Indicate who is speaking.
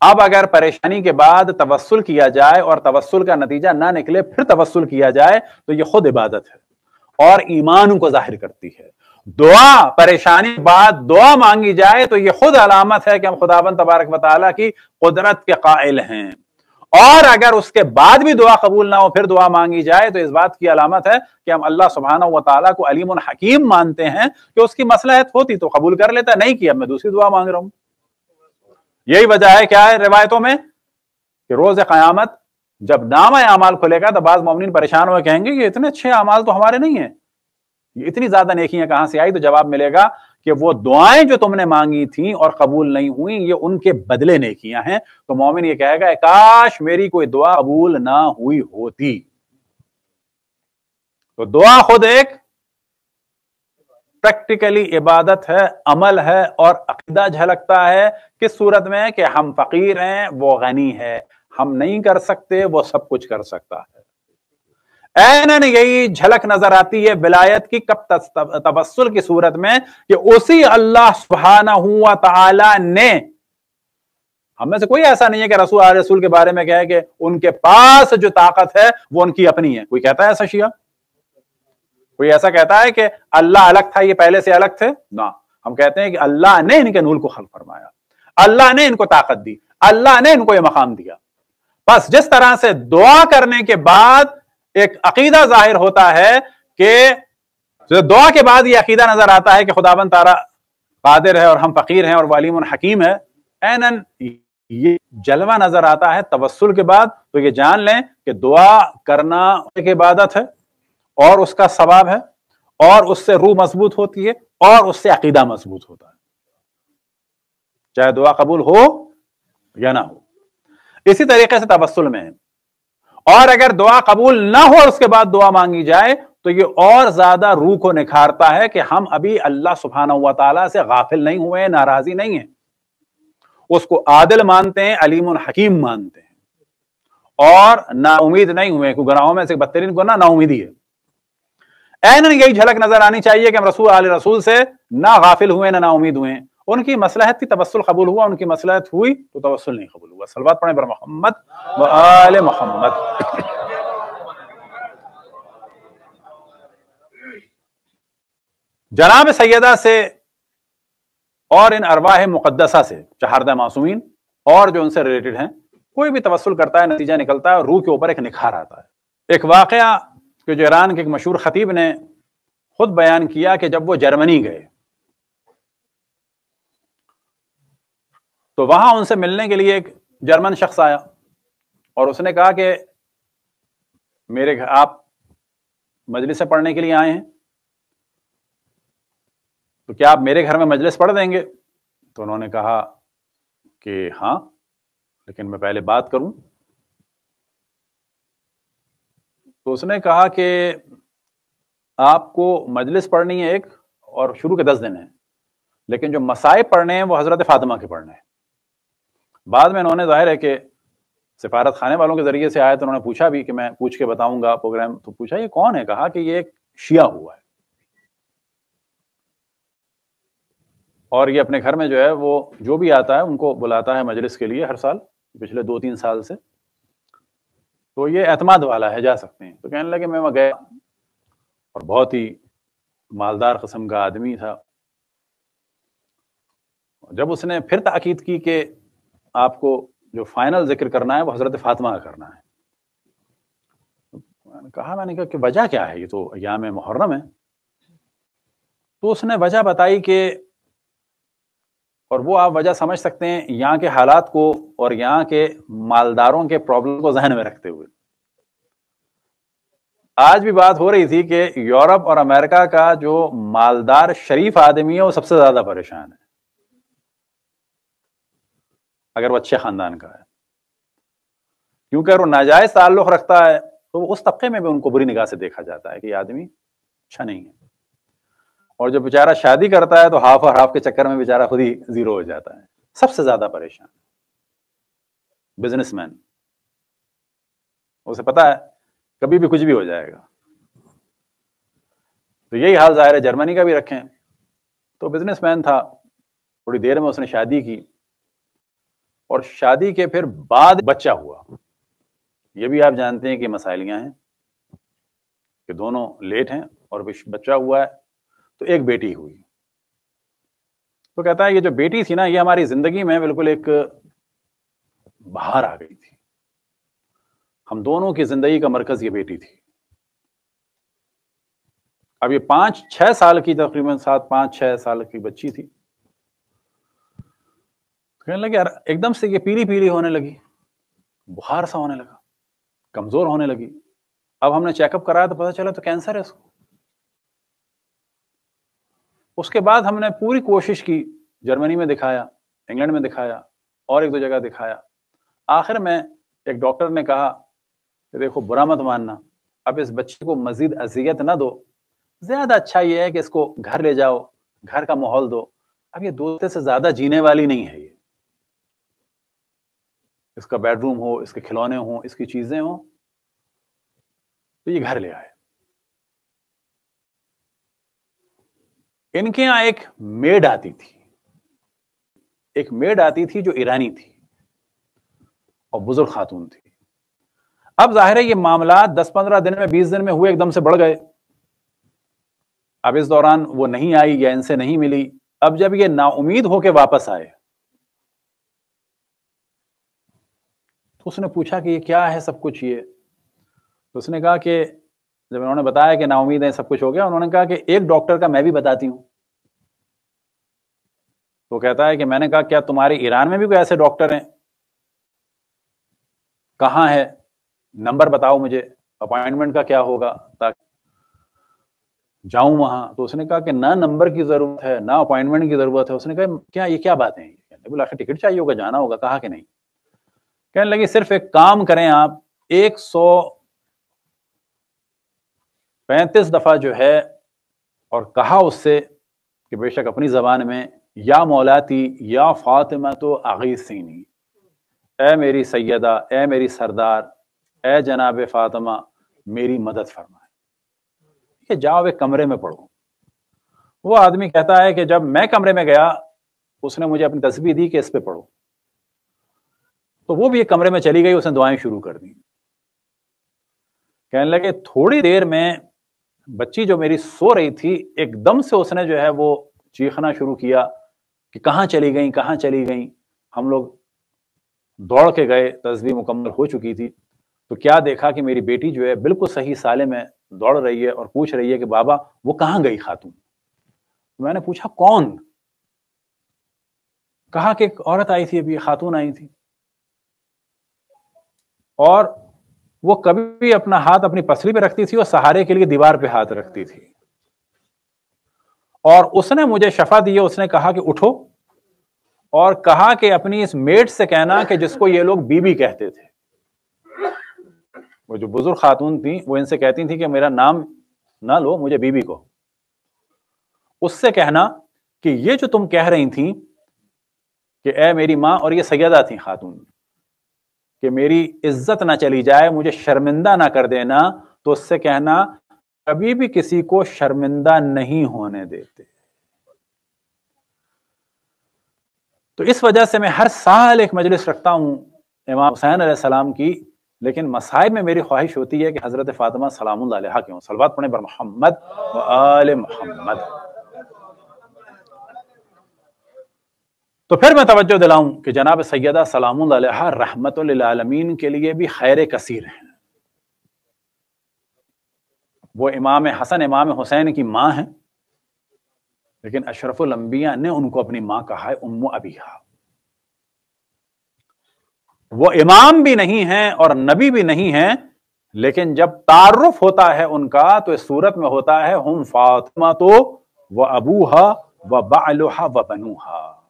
Speaker 1: اب اگر پریشانی کے بعد توسل کیا جائے اور توسل کا نتیجہ نہ نکلے پھر توسل کیا جائے تو یہ خود عبادت ہے اور ایمان کو ظاہر کرتی ہے. دعا پریشانی کے بعد دعا مانگی جائے تو یہ خود علامت ہے کہ ہم خداوند تبارک و تعالیٰ کی قدرت کے قائل ہیں. اور اگر اس کے بعد بھی دعا قبول نہ ہو پھر دعا مانگی جائے تو اس بات کی علامت ہے کہ ہم اللہ سبحانہ و تعالیٰ کو علیم حکیم مانتے ہیں کہ اس کی مصلحت ہوتی تو قبول کر لیتا, نہیں کی اب میں دوسری دعا مانگ رہا ہوں. یہی وجہ ہے کیا ہے روایتوں میں کہ روز قیامت جب نامہ اعمال کھلے گا تو بعض مومنین پریشان ہوئے کہیں گے کہ اتنے اچھے اعمال تو ہمارے نہیں ہیں, یہ اتنی زیادہ نیکیاں کہاں سے آئی؟ تو جواب ملے گا کہ وہ دعائیں جو تم نے مانگی تھیں اور قبول نہیں ہوئیں یہ ان کے بدلے نیکیاں ہیں. تو مومن یہ کہے گا کاش میری کوئی دعا قبول نہ ہوئی ہوتی. تو دعا خود ایک پریکٹیکلی عبادت ہے, عمل ہے, اور عقیدہ جھلکتا ہے کس صورت میں کہ ہم فقیر ہیں وہ غنی ہے, ہم نہیں کر سکتے وہ سب کچھ کر سکتا ہے. اینن یہی جھلک نظر آتی ہے ولایت کی کب توسل کی صورت میں کہ اسی اللہ سبحانہ و تعالی نے, ہم میں سے کوئی ایسا نہیں ہے کہ رسول کے بارے میں کہے کہ ان کے پاس جو طاقت ہے وہ ان کی اپنی ہے. کوئی کہتا ہے ایسا شیعہ؟ کوئی ایسا کہتا ہے کہ اللہ الگ تھا یہ پہلے سے الگ تھے؟ نہ, ہم کہتے ہیں کہ اللہ نے ان کے نور کو خلق فرمایا, اللہ نے ان کو طاقت دی, اللہ نے ان کو یہ مقام دیا. بس جس طرح سے دعا کرنے کے بعد ایک عقیدہ ظاہر ہوتا ہے کہ دعا کے بعد یہ عقیدہ نظر آتا ہے کہ خداوند تعالی قادر ہے اور ہم فقیر ہیں اور وہ علیم حکیم ہے, اینن یہ جلوہ نظر آتا ہے توسل کے بعد. تو یہ جان لیں کہ دعا کرنا ایک عبادت ہے اور اس کا ثواب ہے اور اس سے روح مضبوط ہوتی ہے اور اس سے عقیدہ مضبوط ہوتا ہے, چاہے دعا قبول ہو یا نہ ہو. اسی طریقے سے توسل میں ہے, اور اگر دعا قبول نہ ہو اور اس کے بعد دعا مانگی جائے تو یہ اور زیادہ روح کو نکھارتا ہے کہ ہم ابھی اللہ سبحانہ و تعالیٰ سے غافل نہیں ہوئے, ناراضی نہیں ہیں, اس کو عادل مانتے ہیں, علیم حکیم مانتے ہیں اور نا امید نہیں ہوئے. کہ گناہوں میں سے بدترین گناہ نا امیدی ہے. اینن یہی جھلک نظر آنی چاہیے کہ ہم رسول سے نہ غافل ہوئے نہ امید ہوئے. ان کی مصلحت تھی توسل قبول ہوا, ان کی مصلحت ہوئی تو توسل نہیں قبول ہوا. صلوات پڑھیں بر محمد و آل محمد. جناب سیدہ سے اور ان ارواح مقدسہ سے, چہاردہ معصومین اور جو ان سے ریلیٹڈ ہیں, کوئی بھی توسل کرتا ہے نتیجہ نکلتا ہے اور روح کے اوپر ایک نکھار آتا ہے. ایک واقعہ کہ جو ایران کے ایک مشہور خطیب نے خود بیان کیا کہ جب وہ جرمنی گئے تو وہاں ان سے ملنے کے لیے ایک جرمن شخص آیا اور اس نے کہا کہ میرے گھر آپ مجلس سے پڑھنے کے لیے آئے ہیں تو کیا آپ میرے گھر میں مجلس پڑھ دیں گے؟ تو انہوں نے کہا کہ ہاں, لیکن میں پہلے بات کروں. تو اس نے کہا کہ آپ کو مجلس پڑھنی ہے ایک, اور شروع کے 10 دن ہیں, لیکن جو مصائب پڑھنے ہیں وہ حضرت فاطمہ کے پڑھنے ہیں. بعد میں انہوں نے ظاہر ہے کہ سفارت خانے والوں کے ذریعے سے آئے تو انہوں نے پوچھا بھی کہ میں پوچھ کے بتاؤں گا پروگرام. تو پوچھا یہ کون ہے؟ کہا کہ یہ ایک شیعہ ہوا ہے اور یہ اپنے گھر میں جو ہے وہ جو بھی آتا ہے ان کو بلاتا ہے مجلس کے لیے ہر سال پچھلے 2-3 سال سے. تو یہ اعتماد والا ہے, جا سکتے ہیں. تو کہنے لگے میں وہاں گیا اور بہت ہی مالدار قسم کا آدمی تھا. جب اس نے پھر تاکید کی کہ آپ کو جو فائنل ذکر کرنا ہے وہ حضرت فاطمہ کا کرنا ہے, میں نے کہا کہ وجہ کیا ہے, یہ تو ایام محرم ہے. تو اس نے وجہ بتائی کہ, اور وہ آپ وجہ سمجھ سکتے ہیں یہاں کے حالات کو اور یہاں کے مالداروں کے پرابلم کو ذہن میں رکھتے ہوئے. آج بھی بات ہو رہی تھی کہ یورپ اور امریکہ کا جو مالدار شریف آدمی ہے وہ سب سے زیادہ پریشان ہے اگر وہ اچھے خاندان کا ہے, کیونکہ اگر وہ ناجائز تعلق رکھتا ہے تو اس طبقے میں بھی ان کو بری نگاہ سے دیکھا جاتا ہے کہ یہ آدمی اچھا نہیں ہے. اور جو بیچارہ شادی کرتا ہے تو ہاف اور ہاف کے چکر میں بیچارہ خود ہی زیرو ہو جاتا ہے. سب سے زیادہ پریشان بزنس مین, اسے پتا ہے کبھی بھی کچھ بھی ہو جائے گا. تو یہی حال ظاہر ہے جرمنی کا بھی رکھیں. تو بزنس مین تھا, تھوڑی دیر میں اس نے شادی کی اور شادی کے پھر بعد بچہ ہوا. یہ بھی آپ جانتے ہیں کہ مسائلیاں ہیں کہ دونوں لیٹ ہیں اور بچہ ہوا ہے تو ایک بیٹی ہوئی. تو کہتا ہے یہ جو بیٹی تھی نا یہ ہماری زندگی میں بالکل ایک بہار آ گئی تھی. ہم دونوں کی زندگی کا مرکز یہ بیٹی تھی. اب یہ 5-6 سال کی تقریباً 7-5-6 سال کی بچی تھی. کہنے لگے یار ایک دم سے یہ پیلی پیلی ہونے لگی, بخار سا ہونے لگا, کمزور ہونے لگی. اب ہم نے چیک اپ کرایا تو پتہ چلا تو کینسر ہے اس کو. اس کے بعد ہم نے پوری کوشش کی, جرمنی میں دکھایا, انگلینڈ میں دکھایا, اور 1-2 جگہ دکھایا. آخر میں ایک ڈاکٹر نے کہا کہ دیکھو برا مت ماننا, اب اس بچے کو مزید اذیت نہ دو, زیادہ اچھا یہ ہے کہ اس کو گھر لے جاؤ, گھر کا ماحول دو. اب یہ 2 ہفتے سے زیادہ جینے والی نہیں ہے. یہ اس کا بیڈ روم ہو, اس کے کھلونے ہوں, اس کی چیزیں ہوں, تو یہ گھر لے آئے. ان کے یہاں ایک میڈ آتی تھی, ایک میڈ آتی تھی جو ایرانی تھی اور بزرگ خاتون تھی. اب ظاہر ہے یہ معاملات 10-15 دن میں 20 دن میں ہوئے, ایک دم سے بڑھ گئے. اب اس دوران وہ نہیں آئی یا ان سے نہیں ملی. اب جب یہ نا امید ہو کے واپس آئے تو اس نے پوچھا کہ یہ کیا ہے سب کچھ. یہ تو اس نے کہا کہ جب انہوں نے بتایا کہ نا امید ہے سب کچھ ہو گیا, انہوں نے کہا کہ ایک ڈاکٹر کا میں بھی بتاتی ہوں. تو کہتا ہے کہ میں نے کہا کیا تمہارے ایران میں بھی کوئی ایسے ڈاکٹر ہیں؟ کہاں ہے, نمبر بتاؤ مجھے, اپائنٹمنٹ کا کیا ہوگا تاکہ جاؤں وہاں. تو اس نے کہا کہ نہ نمبر کی ضرورت ہے نہ اپائنٹمنٹ کی ضرورت ہے. اس نے کہا کیا یہ کیا باتیں ہیں؟ بولا آخر ٹکٹ چاہیے ہوگا, جانا ہوگا. کہا کہ نہیں. کہنے لگی صرف ایک کام کریں آپ, 135 دفعہ جو ہے اور کہا اس سے کہ بے شک اپنی زبان میں, یا مولاتی یا فاطمہ تو اغیثینی, اے میری سیدہ, اے میری سردار, اے جناب فاطمہ میری مدد فرمائے. کہ جاؤ ایک کمرے میں پڑھو. وہ آدمی کہتا ہے کہ جب میں کمرے میں گیا اس نے مجھے اپنی تسبیح دی کہ اس پہ پڑھو. تو وہ بھی ایک کمرے میں چلی گئی, اس نے دعائیں شروع کر دی. کہنے لگے تھوڑی دیر میں بچی جو میری سو رہی تھی ایک دم سے اس نے جو ہے وہ چیخنا شروع کیا کہ کہاں چلی گئیں, کہاں چلی گئیں. ہم لوگ دوڑ کے گئے, تسبیح مکمل ہو چکی تھی. تو کیا دیکھا کہ میری بیٹی جو ہے بالکل صحیح سالم ہے, دوڑ رہی ہے اور پوچھ رہی ہے کہ بابا وہ کہاں گئی خاتون. میں نے پوچھا کون؟ کہا کہ ایک عورت آئی تھی, ابھی خاتون آئی تھی, اور وہ کبھی بھی اپنا ہاتھ اپنی پسلی پہ رکھتی تھی اور سہارے کے لیے دیوار پہ ہاتھ رکھتی تھی. اور اس نے مجھے شفا دی, اس نے کہا کہ اٹھو, اور کہا کہ اپنی اس میٹ سے کہنا کہ جس کو یہ لوگ بی بی کہتے تھے, وہ جو بزرگ خاتون تھیں وہ ان سے کہتی تھی کہ میرا نام نہ لو, مجھے بی بی کو, اس سے کہنا کہ یہ جو تم کہہ رہی تھیں کہ اے میری ماں, اور یہ سیدہ تھیں خاتون, کہ میری عزت نہ چلی جائے, مجھے شرمندہ نہ کر دینا, تو اس سے کہنا کبھی بھی کسی کو شرمندہ نہیں ہونے دیتے. تو اس وجہ سے میں ہر سال ایک مجلس رکھتا ہوں امام حسین علیہ السلام کی, لیکن مصائب میں میری خواہش ہوتی ہے کہ حضرت فاطمہ سلام اللہ علیہا کیوں. صلوات پڑھیں بر محمد و آل محمد. تو پھر میں توجہ دلاؤں کہ جناب سیدہ سلام اللہ علیہا رحمت للعالمین کے لیے بھی خیر کثیر ہیں. وہ امام حسن امام حسین کی ماں ہیں, لیکن اشرف الانبیاء نے ان کو اپنی ماں کہا ہے ام ابیہا. وہ امام بھی نہیں ہیں اور نبی بھی نہیں ہیں, لیکن جب تعارف ہوتا ہے ان کا تو اس صورت میں ہوتا ہے ہم فاطمہ تو و ابوہا و بعلہا و بنوہا.